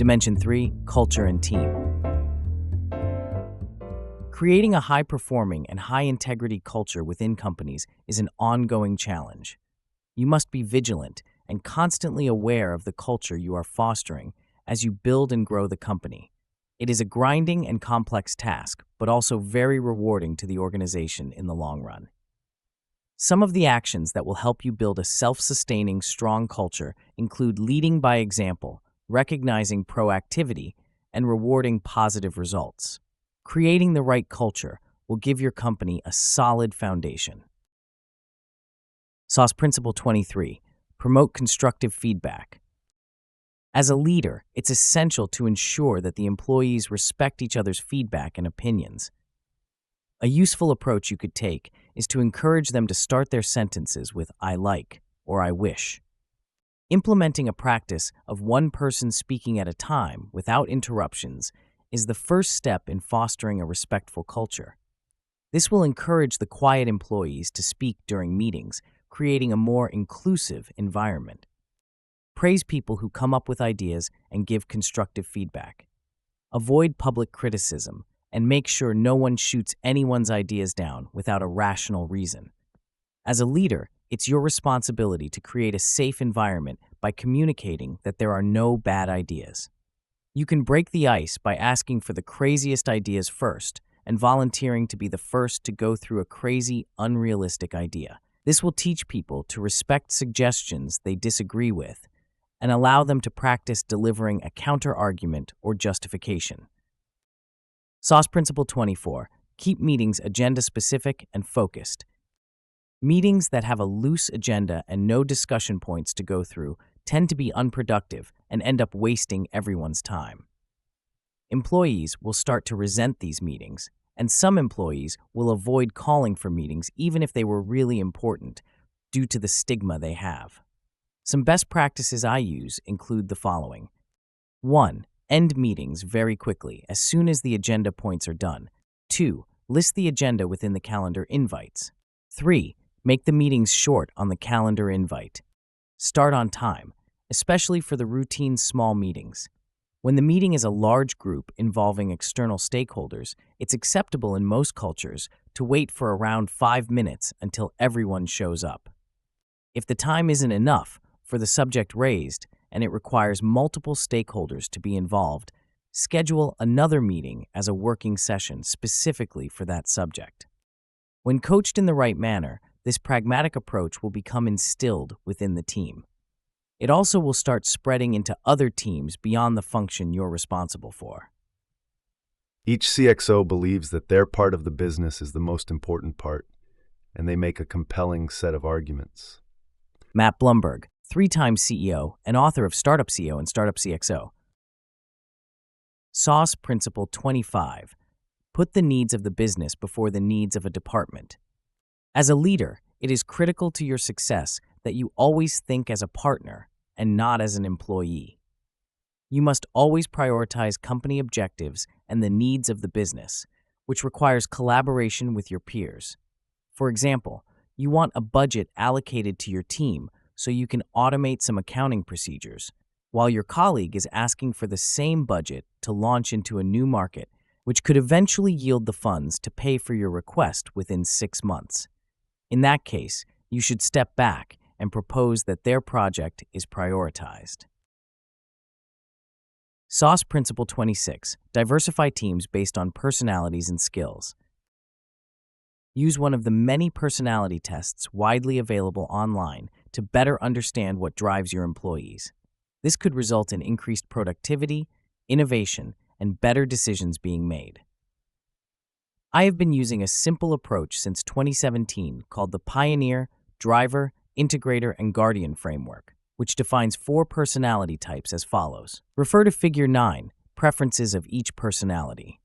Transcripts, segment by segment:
Dimension 3, culture and team. Creating a high-performing and high-integrity culture within companies is an ongoing challenge. You must be vigilant and constantly aware of the culture you are fostering as you build and grow the company. It is a grinding and complex task, but also very rewarding to the organization in the long run. Some of the actions that will help you build a self-sustaining, strong culture include leading by example, recognizing proactivity, and rewarding positive results. Creating the right culture will give your company a solid foundation. SAUS Principle 23. Promote constructive feedback. As a leader, it's essential to ensure that the employees respect each other's feedback and opinions. A useful approach you could take is to encourage them to start their sentences with "I like" or "I wish." Implementing a practice of one person speaking at a time without interruptions is the first step in fostering a respectful culture. This will encourage the quiet employees to speak during meetings, creating a more inclusive environment. Praise people who come up with ideas and give constructive feedback. Avoid public criticism and make sure no one shoots anyone's ideas down without a rational reason. As a leader, it's your responsibility to create a safe environment by communicating that there are no bad ideas. You can break the ice by asking for the craziest ideas first and volunteering to be the first to go through a crazy, unrealistic idea. This will teach people to respect suggestions they disagree with and allow them to practice delivering a counter-argument or justification. SAUS Principle 24. Keep meetings agenda-specific and focused. Meetings that have a loose agenda and no discussion points to go through tend to be unproductive and end up wasting everyone's time. Employees will start to resent these meetings, and some employees will avoid calling for meetings even if they were really important due to the stigma they have. Some best practices I use include the following. 1. End meetings very quickly as soon as the agenda points are done. 2. List the agenda within the calendar invites. 3. Make the meetings short on the calendar invite. Start on time, especially for the routine small meetings. When the meeting is a large group involving external stakeholders, it's acceptable in most cultures to wait for around 5 minutes until everyone shows up. If the time isn't enough for the subject raised and it requires multiple stakeholders to be involved, schedule another meeting as a working session specifically for that subject. When coached in the right manner, this pragmatic approach will become instilled within the team. It also will start spreading into other teams beyond the function you're responsible for. Each CXO believes that their part of the business is the most important part, and they make a compelling set of arguments. Matt Blumberg, 3-time CEO and author of Startup CEO and Startup CXO. SAUS Principle 25. Put the needs of the business before the needs of a department. As a leader, it is critical to your success that you always think as a partner and not as an employee. You must always prioritize company objectives and the needs of the business, which requires collaboration with your peers. For example, you want a budget allocated to your team so you can automate some accounting procedures, while your colleague is asking for the same budget to launch into a new market, which could eventually yield the funds to pay for your request within 6 months. In that case, you should step back and propose that their project is prioritized. SAUS Principle 26. Diversify teams based on personalities and skills. Use one of the many personality tests widely available online to better understand what drives your employees. This could result in increased productivity, innovation, and better decisions being made. I have been using a simple approach since 2017 called the Pioneer, Driver, Integrator, and Guardian framework, which defines 4 personality types as follows. Refer to Figure 9, Preferences of each personality.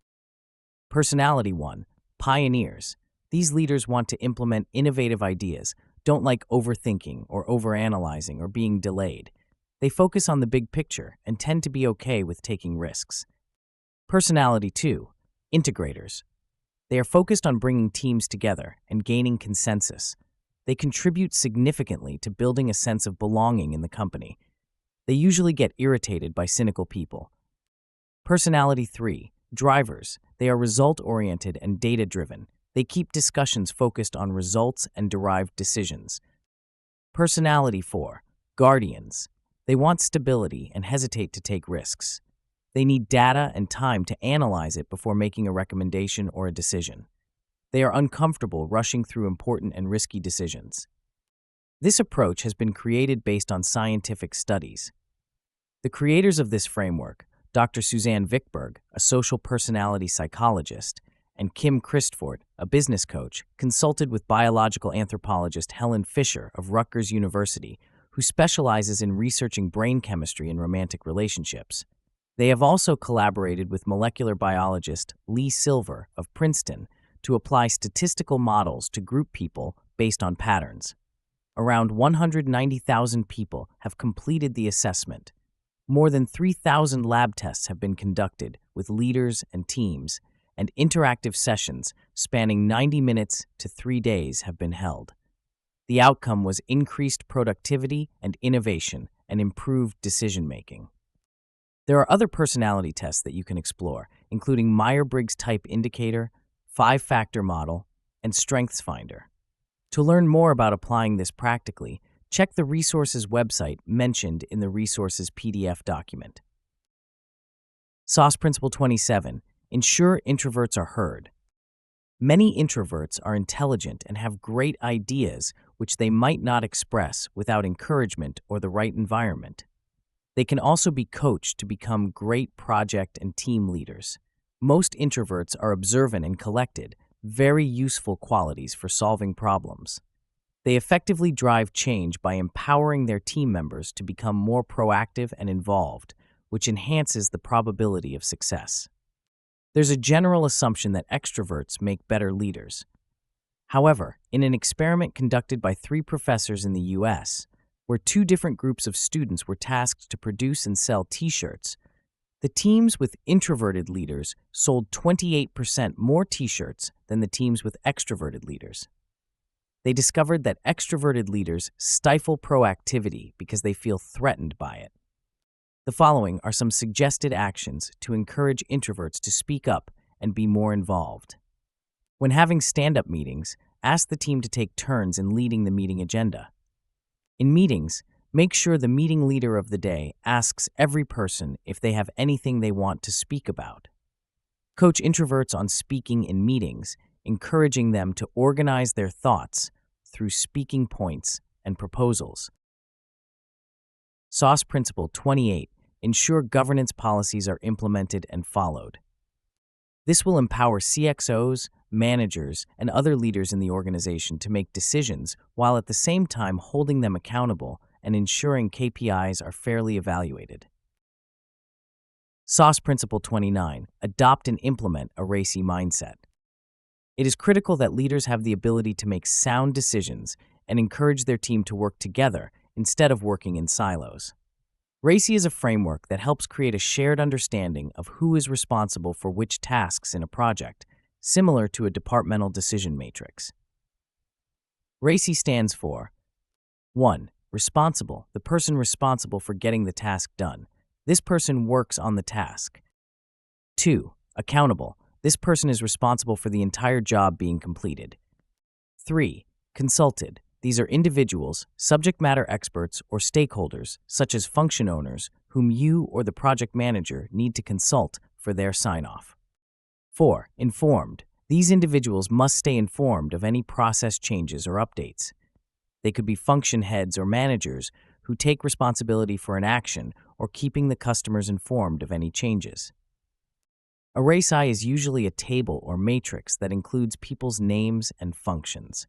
Personality 1, Pioneers. These leaders want to implement innovative ideas, don't like overthinking or overanalyzing or being delayed. They focus on the big picture and tend to be okay with taking risks. Personality 2, Integrators. They are focused on bringing teams together and gaining consensus. They contribute significantly to building a sense of belonging in the company. They usually get irritated by cynical people, Personality 3, drivers. They are result-oriented and data-driven. They keep discussions focused on results and derived decisions. Personality 4, guardians. They want stability and hesitate to take risks. They need data and time to analyze it before making a recommendation or a decision. They are uncomfortable rushing through important and risky decisions. This approach has been created based on scientific studies. The creators of this framework, Dr. Suzanne Vickberg, a social personality psychologist, and Kim Christford, a business coach, consulted with biological anthropologist Helen Fisher of Rutgers University, who specializes in researching brain chemistry and romantic relationships. They have also collaborated with molecular biologist Lee Silver of Princeton to apply statistical models to group people based on patterns. Around 190,000 people have completed the assessment. More than 3,000 lab tests have been conducted with leaders and teams, and interactive sessions spanning 90 minutes to 3 days have been held. The outcome was increased productivity and innovation and improved decision-making. There are other personality tests that you can explore, including Myers-Briggs Type Indicator, 5-Factor Model, and Strengths Finder. To learn more about applying this practically, check the resources website mentioned in the resources PDF document. SAUS Principle 27. Ensure introverts are heard. Many introverts are intelligent and have great ideas which they might not express without encouragement or the right environment. They can also be coached to become great project and team leaders. Most introverts are observant and collected, very useful qualities for solving problems. They effectively drive change by empowering their team members to become more proactive and involved, which enhances the probability of success. There's a general assumption that extroverts make better leaders. However, in an experiment conducted by 3 professors in the U.S., where 2 different groups of students were tasked to produce and sell T-shirts, the teams with introverted leaders sold 28% more T-shirts than the teams with extroverted leaders. They discovered that extroverted leaders stifle proactivity because they feel threatened by it. The following are some suggested actions to encourage introverts to speak up and be more involved. When having stand-up meetings, ask the team to take turns in leading the meeting agenda. In meetings, make sure the meeting leader of the day asks every person if they have anything they want to speak about. Coach introverts on speaking in meetings, encouraging them to organize their thoughts through speaking points and proposals. SAUS Principle 28. Ensure governance policies are implemented and followed. This will empower CXOs, managers, and other leaders in the organization to make decisions while at the same time holding them accountable and ensuring KPIs are fairly evaluated. SAUS Principle 29. Adopt and implement a RACI mindset. It is critical that leaders have the ability to make sound decisions and encourage their team to work together instead of working in silos. RACI is a framework that helps create a shared understanding of who is responsible for which tasks in a project, similar to a departmental decision matrix. RACI stands for 1. Responsible, the person responsible for getting the task done. This person works on the task. 2. Accountable, this person is responsible for the entire job being completed. 3. Consulted, these are individuals, subject matter experts, or stakeholders, such as function owners, whom you or the project manager need to consult for their sign-off. 4. Informed, these individuals must stay informed of any process changes or updates. They could be function heads or managers who take responsibility for an action or keeping the customers informed of any changes. A RACI is usually a table or matrix that includes people's names and functions.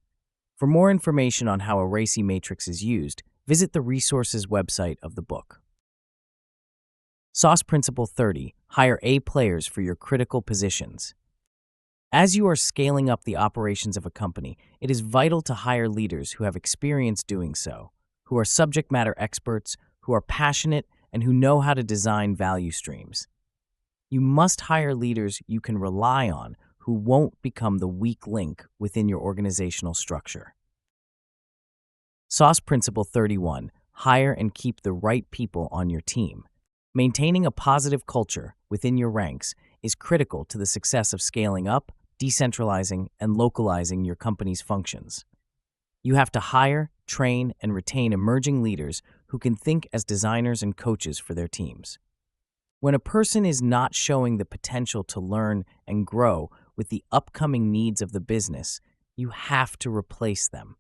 For more information on how a RACI matrix is used, visit the resources website of the book. SAUS Principle 30. Hire A players for your critical positions. As you are scaling up the operations of a company, it is vital to hire leaders who have experience doing so, who are subject matter experts, who are passionate, and who know how to design value streams. You must hire leaders you can rely on who won't become the weak link within your organizational structure. SAUS Principle 31. Hire and keep the right people on your team. Maintaining a positive culture within your ranks is critical to the success of scaling up, decentralizing, and localizing your company's functions. You have to hire, train, and retain emerging leaders who can think as designers and coaches for their teams. When a person is not showing the potential to learn and grow with the upcoming needs of the business, you have to replace them.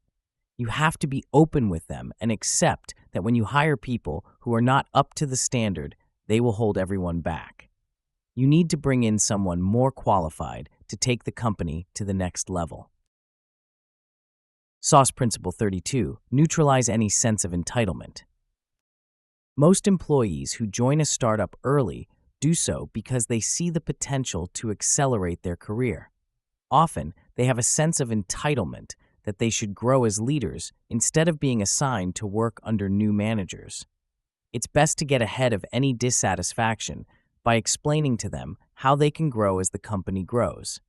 You have to be open with them and accept that when you hire people who are not up to the standard, they will hold everyone back. You need to bring in someone more qualified to take the company to the next level. SAUS Principle 32. Neutralize any sense of entitlement. Most employees who join a startup early do so because they see the potential to accelerate their career. Often, they have a sense of entitlement that they should grow as leaders instead of being assigned to work under new managers. It's best to get ahead of any dissatisfaction by explaining to them how they can grow as the company grows.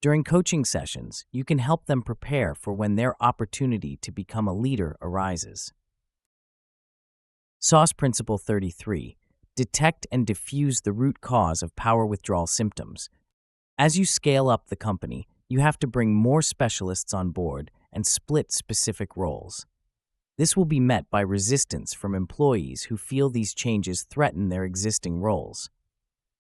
During coaching sessions, you can help them prepare for when their opportunity to become a leader arises. SAUS Principle 33. Detect and diffuse the root cause of power withdrawal symptoms. As you scale up the company, you have to bring more specialists on board and split specific roles. This will be met by resistance from employees who feel these changes threaten their existing roles.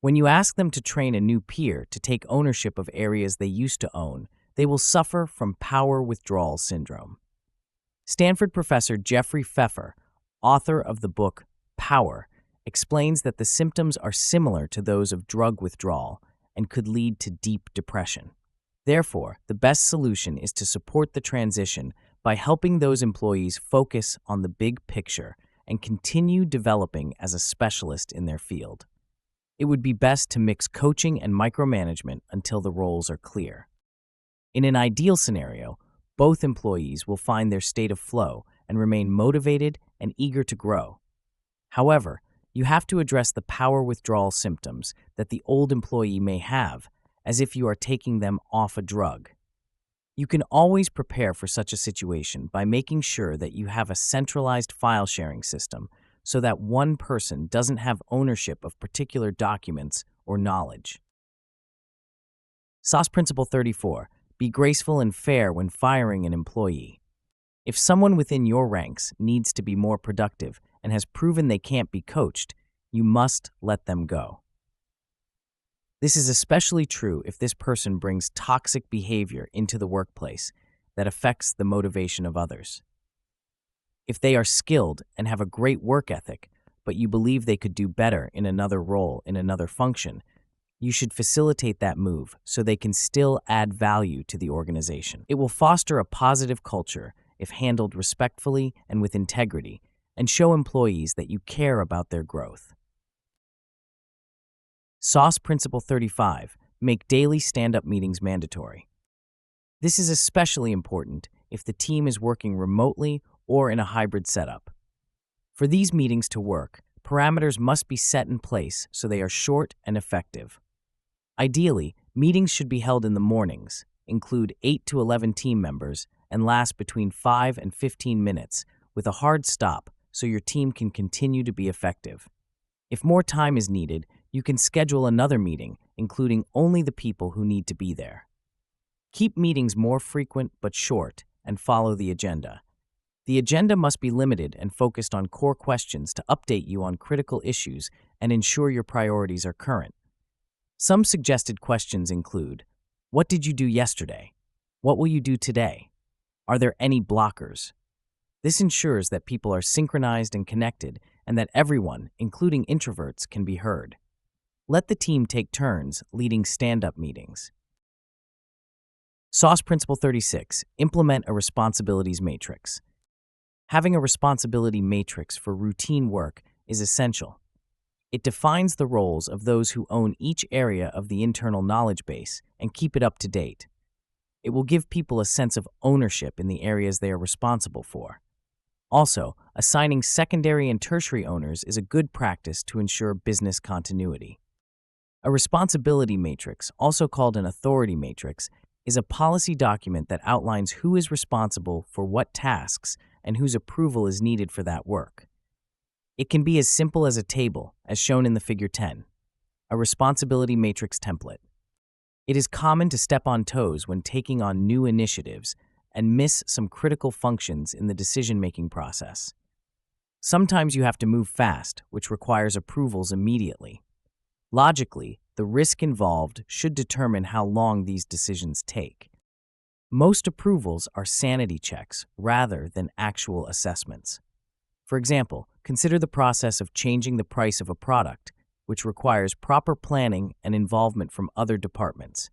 When you ask them to train a new peer to take ownership of areas they used to own, they will suffer from power withdrawal syndrome. Stanford professor Jeffrey Pfeffer, author of the book Power, explains that the symptoms are similar to those of drug withdrawal and could lead to deep depression. Therefore, the best solution is to support the transition by helping those employees focus on the big picture and continue developing as a specialist in their field. It would be best to mix coaching and micromanagement until the roles are clear. In an ideal scenario, both employees will find their state of flow and remain motivated and eager to grow. However, you have to address the power withdrawal symptoms that the old employee may have, as if you are taking them off a drug. You can always prepare for such a situation by making sure that you have a centralized file sharing system so that one person doesn't have ownership of particular documents or knowledge. SAUS Principle 34. Be graceful and fair when firing an employee. If someone within your ranks needs to be more productive and has proven they can't be coached, you must let them go. This is especially true if this person brings toxic behavior into the workplace that affects the motivation of others. If they are skilled and have a great work ethic, but you believe they could do better in another role in another function, you should facilitate that move so they can still add value to the organization. It will foster a positive culture if handled respectfully and with integrity, and show employees that you care about their growth. SAUS Principle 35. Make daily stand-up meetings mandatory. This is especially important if the team is working remotely or in a hybrid setup. For these meetings to work, parameters must be set in place so they are short and effective. Ideally, meetings should be held in the mornings, include 8 to 11 team members, and last between 5 and 15 minutes, with a hard stop so your team can continue to be effective. If more time is needed, you can schedule another meeting, including only the people who need to be there. Keep meetings more frequent but short, and follow the agenda. The agenda must be limited and focused on core questions to update you on critical issues and ensure your priorities are current. Some suggested questions include: what did you do yesterday? What will you do today? Are there any blockers? This ensures that people are synchronized and connected and that everyone, including introverts, can be heard. Let the team take turns leading stand-up meetings. SAUS Principle 36. Implement a responsibilities matrix. Having a responsibility matrix for routine work is essential. It defines the roles of those who own each area of the internal knowledge base and keep it up to date. It will give people a sense of ownership in the areas they are responsible for. Also, assigning secondary and tertiary owners is a good practice to ensure business continuity. A responsibility matrix, also called an authority matrix, is a policy document that outlines who is responsible for what tasks and whose approval is needed for that work. It can be as simple as a table, as shown in the figure 10, a responsibility matrix template. It is common to step on toes when taking on new initiatives and miss some critical functions in the decision-making process. Sometimes you have to move fast, which requires approvals immediately. Logically, the risk involved should determine how long these decisions take. Most approvals are sanity checks rather than actual assessments. For example, consider the process of changing the price of a product, which requires proper planning and involvement from other departments.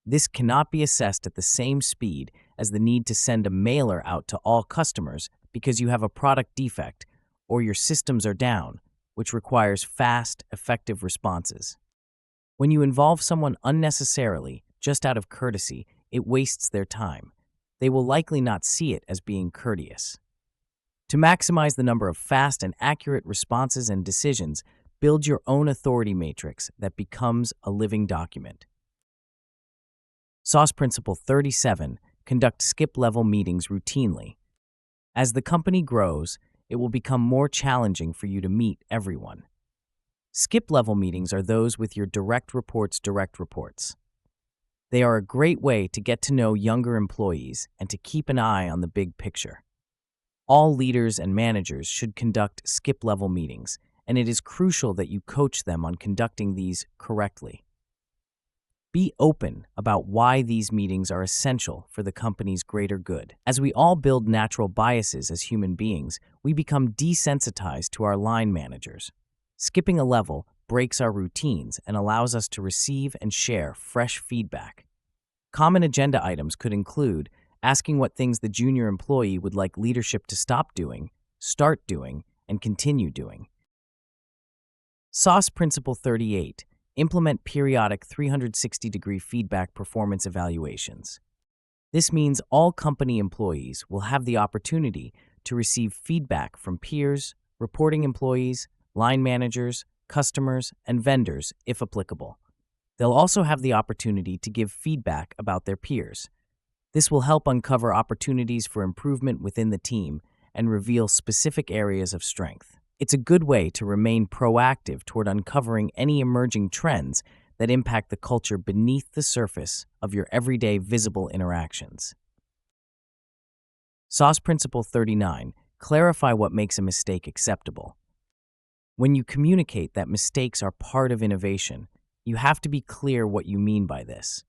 This cannot be assessed at the same speed as the need to send a mailer out to all customers because you have a product defect or your systems are down, which requires fast, effective responses. When you involve someone unnecessarily, just out of courtesy, it wastes their time. They will likely not see it as being courteous. To maximize the number of fast and accurate responses and decisions, build your own authority matrix that becomes a living document. SAUS Principle 37. Conduct skip-level meetings routinely. As the company grows, it will become more challenging for you to meet everyone. Skip-level meetings are those with your direct reports' direct reports. They are a great way to get to know younger employees and to keep an eye on the big picture. All leaders and managers should conduct skip-level meetings, and it is crucial that you coach them on conducting these correctly. Be open about why these meetings are essential for the company's greater good. As we all build natural biases as human beings, we become desensitized to our line managers. Skipping a level breaks our routines and allows us to receive and share fresh feedback. Common agenda items could include asking what things the junior employee would like leadership to stop doing, start doing, and continue doing. SAUS Principle 38. Implement periodic 360-degree feedback performance evaluations. This means all company employees will have the opportunity to receive feedback from peers, reporting employees, line managers, customers, and vendors, if applicable. They'll also have the opportunity to give feedback about their peers. This will help uncover opportunities for improvement within the team and reveal specific areas of strength. It's a good way to remain proactive toward uncovering any emerging trends that impact the culture beneath the surface of your everyday visible interactions. SAUS Principle 39. Clarify what makes a mistake acceptable. When you communicate that mistakes are part of innovation, you have to be clear what you mean by this.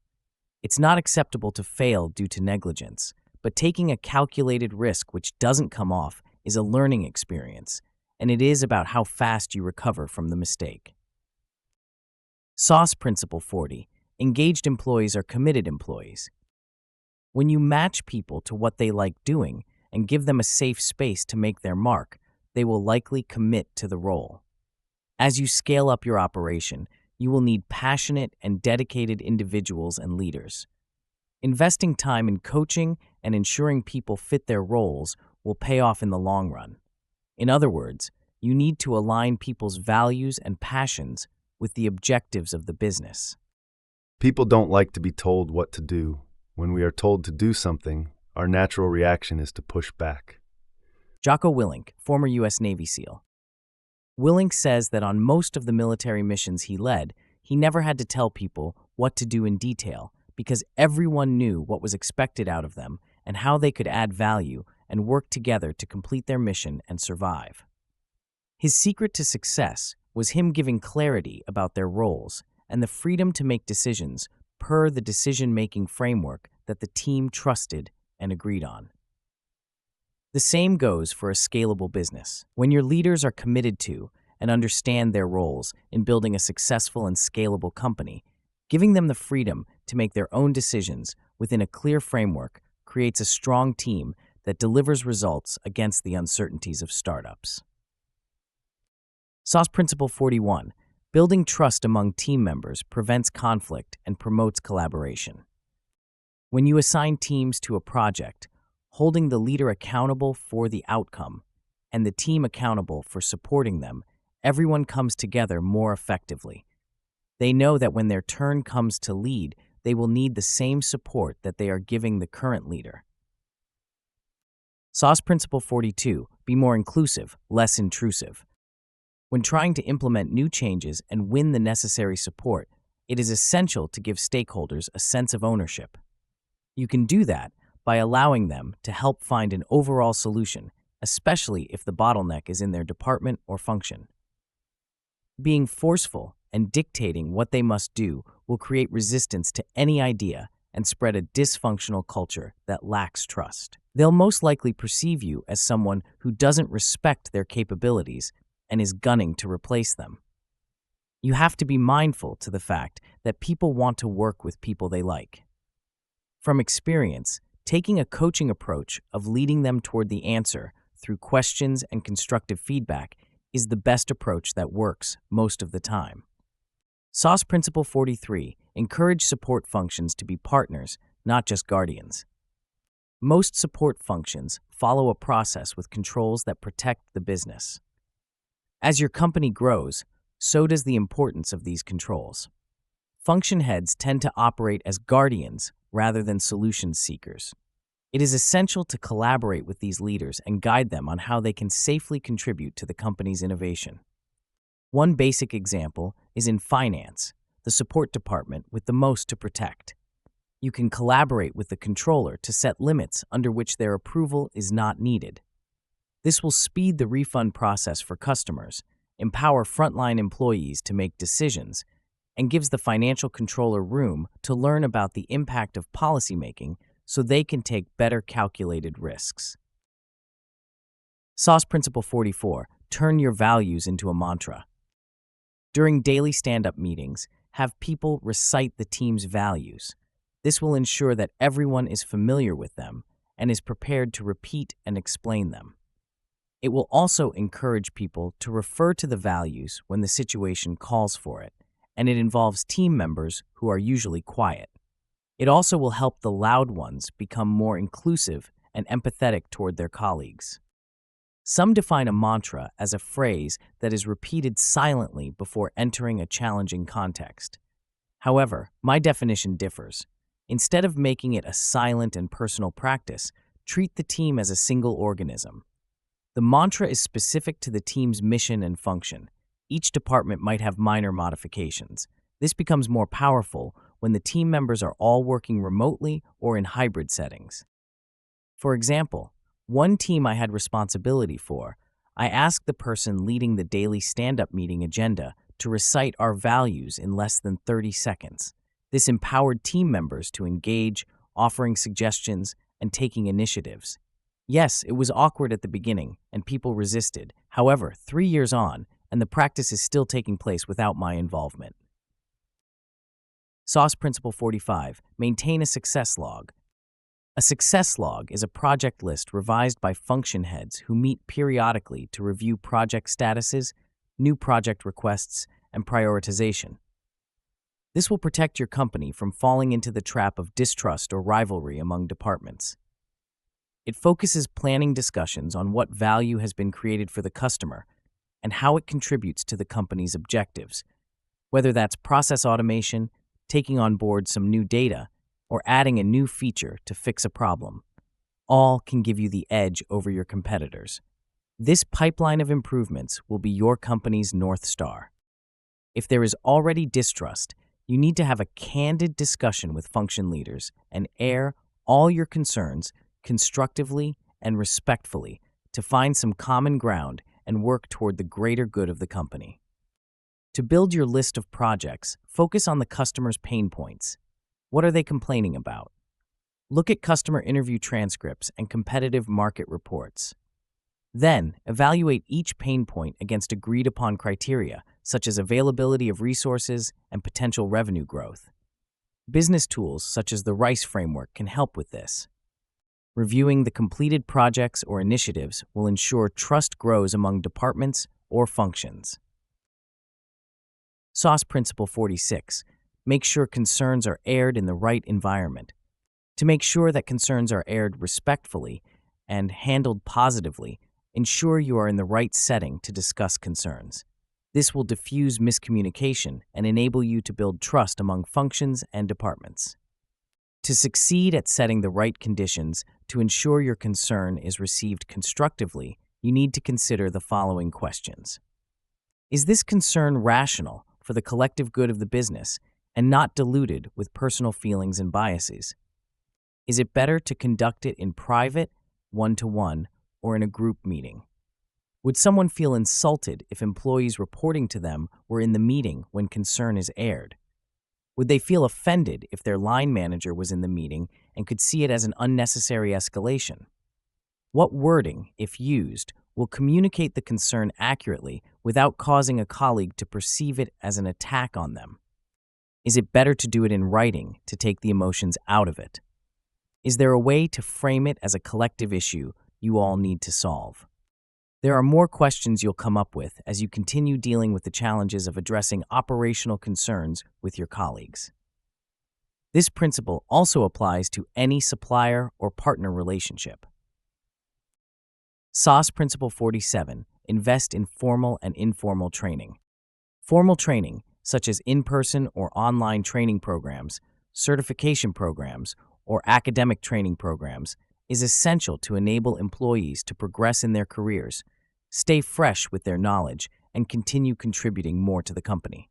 It's not acceptable to fail due to negligence, but taking a calculated risk which doesn't come off is a learning experience, and it is about how fast you recover from the mistake. SAUS Principle 40. Engaged employees are committed employees. When you match people to what they like doing and give them a safe space to make their mark, they will likely commit to the role. As you scale up your operation, you will need passionate and dedicated individuals and leaders. Investing time in coaching and ensuring people fit their roles will pay off in the long run. In other words, you need to align people's values and passions with the objectives of the business. People don't like to be told what to do. When we are told to do something, our natural reaction is to push back. Jocko Willink, former U.S. Navy SEAL. Willink says that on most of the military missions he led, he never had to tell people what to do in detail because everyone knew what was expected out of them and how they could add value and work together to complete their mission and survive. His secret to success was him giving clarity about their roles and the freedom to make decisions per the decision-making framework that the team trusted and agreed on. The same goes for a scalable business. When your leaders are committed to and understand their roles in building a successful and scalable company, giving them the freedom to make their own decisions within a clear framework creates a strong team that delivers results against the uncertainties of startups. SAUS Principle 41. Building trust among team members prevents conflict and promotes collaboration. When you assign teams to a project, holding the leader accountable for the outcome and the team accountable for supporting them, everyone comes together more effectively. They know that when their turn comes to lead, they will need the same support that they are giving the current leader. SAUS Principle 42. Be more inclusive, less intrusive. When trying to implement new changes and win the necessary support, it is essential to give stakeholders a sense of ownership. You can do that by allowing them to help find an overall solution, especially if the bottleneck is in their department or function. Being forceful and dictating what they must do will create resistance to any idea and spread a dysfunctional culture that lacks trust. They'll most likely perceive you as someone who doesn't respect their capabilities and is gunning to replace them. You have to be mindful to the fact that people want to work with people they like. From experience, taking a coaching approach of leading them toward the answer through questions and constructive feedback is the best approach that works most of the time. SAUS Principle 43: encourage support functions to be partners, not just guardians. Most support functions follow a process with controls that protect the business. As your company grows, so does the importance of these controls. Function heads tend to operate as guardians rather than solution seekers. It is essential to collaborate with these leaders and guide them on how they can safely contribute to the company's innovation. One basic example is in finance, the support department with the most to protect. You can collaborate with the controller to set limits under which their approval is not needed. This will speed the refund process for customers, empower frontline employees to make decisions, and gives the financial controller room to learn about the impact of policymaking so they can take better calculated risks. SAUS Principle 44: turn your values into a mantra. During daily stand-up meetings, have people recite the team's values. This will ensure that everyone is familiar with them and is prepared to repeat and explain them. It will also encourage people to refer to the values when the situation calls for it, and it involves team members who are usually quiet. It also will help the loud ones become more inclusive and empathetic toward their colleagues. Some define a mantra as a phrase that is repeated silently before entering a challenging context. However, my definition differs. Instead of making it a silent and personal practice, treat the team as a single organism. The mantra is specific to the team's mission and function. Each department might have minor modifications. This becomes more powerful when the team members are all working remotely or in hybrid settings. For example, one team I had responsibility for, I asked the person leading the daily stand-up meeting agenda to recite our values in less than 30 seconds. This empowered team members to engage, offering suggestions, and taking initiatives. Yes, it was awkward at the beginning, and people resisted. However, 3 years on, and the practice is still taking place without my involvement. SAUS Principle 45: maintain a success log. A success log is a project list revised by function heads who meet periodically to review project statuses, new project requests, and prioritization. This will protect your company from falling into the trap of distrust or rivalry among departments. It focuses planning discussions on what value has been created for the customer and how it contributes to the company's objectives, whether that's process automation, taking on board some new data, or adding a new feature to fix a problem. All can give you the edge over your competitors. This pipeline of improvements will be your company's North Star. If there is already distrust, you need to have a candid discussion with function leaders and air all your concerns constructively and respectfully to find some common ground and work toward the greater good of the company. To build your list of projects, focus on the customer's pain points. What are they complaining about? Look at customer interview transcripts and competitive market reports. Then, evaluate each pain point against agreed-upon criteria, such as availability of resources and potential revenue growth. Business tools such as the RICE framework can help with this. Reviewing the completed projects or initiatives will ensure trust grows among departments or functions. SAUS Principle 46: make sure concerns are aired in the right environment. To make sure that concerns are aired respectfully and handled positively, ensure you are in the right setting to discuss concerns. This will diffuse miscommunication and enable you to build trust among functions and departments. To succeed at setting the right conditions to ensure your concern is received constructively, you need to consider the following questions. Is this concern rational for the collective good of the business and not diluted with personal feelings and biases? Is it better to conduct it in private, one-to-one, or in a group meeting? Would someone feel insulted if employees reporting to them were in the meeting when concern is aired? Would they feel offended if their line manager was in the meeting and could see it as an unnecessary escalation? What wording, if used, will communicate the concern accurately without causing a colleague to perceive it as an attack on them? Is it better to do it in writing to take the emotions out of it? Is there a way to frame it as a collective issue you all need to solve? There are more questions you'll come up with as you continue dealing with the challenges of addressing operational concerns with your colleagues. This principle also applies to any supplier or partner relationship. SAUS Principle 47. Invest in formal and informal training. Formal training, such as in-person or online training programs, certification programs, or academic training programs, is essential to enable employees to progress in their careers, stay fresh with their knowledge, and continue contributing more to the company.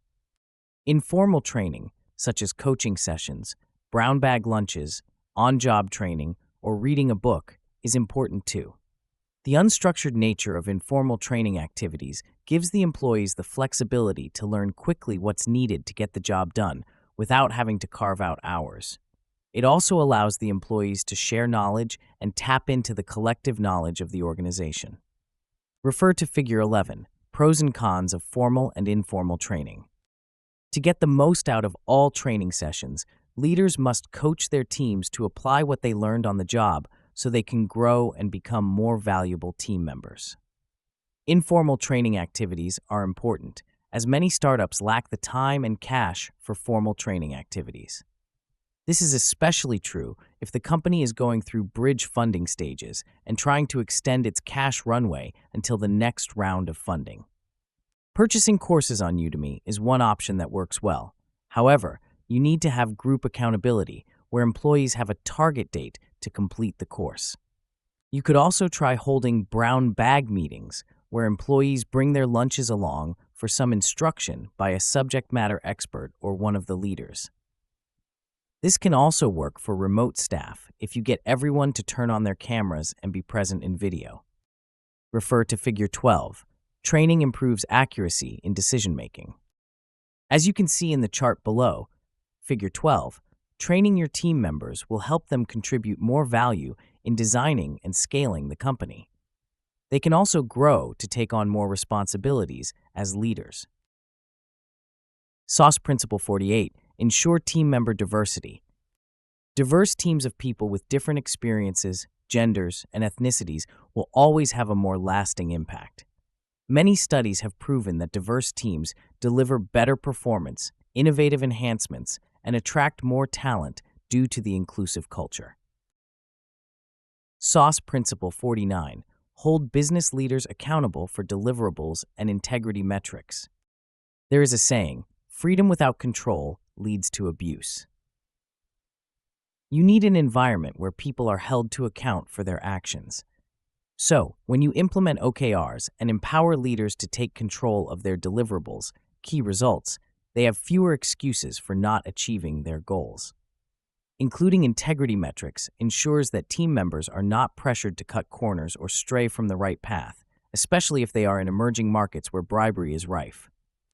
Informal training, such as coaching sessions, brown bag lunches, on-job training, or reading a book, is important too. The unstructured nature of informal training activities gives the employees the flexibility to learn quickly what's needed to get the job done without having to carve out hours. It also allows the employees to share knowledge and tap into the collective knowledge of the organization. Refer to Figure 11, Pros and Cons of Formal and Informal Training. To get the most out of all training sessions, leaders must coach their teams to apply what they learned on the job so they can grow and become more valuable team members. Informal training activities are important, as many startups lack the time and cash for formal training activities. This is especially true if the company is going through bridge funding stages and trying to extend its cash runway until the next round of funding. Purchasing courses on Udemy is one option that works well. However, you need to have group accountability, where employees have a target date to complete the course. You could also try holding brown bag meetings, where employees bring their lunches along for some instruction by a subject matter expert or one of the leaders. This can also work for remote staff if you get everyone to turn on their cameras and be present in video. Refer to Figure 12. Training improves accuracy in decision-making. As you can see in the chart below, Figure 12, training your team members will help them contribute more value in designing and scaling the company. They can also grow to take on more responsibilities as leaders. SAUS Principle 48. Ensure team member diversity. Diverse teams of people with different experiences, genders, and ethnicities will always have a more lasting impact. Many studies have proven that diverse teams deliver better performance, innovative enhancements, and attract more talent due to the inclusive culture. SAUS Principle 49. Hold business leaders accountable for deliverables and integrity metrics. There is a saying, freedom without control leads to abuse. You need an environment where people are held to account for their actions. So, when you implement OKRs and empower leaders to take control of their deliverables, key results, they have fewer excuses for not achieving their goals. Including integrity metrics ensures that team members are not pressured to cut corners or stray from the right path, especially if they are in emerging markets where bribery is rife.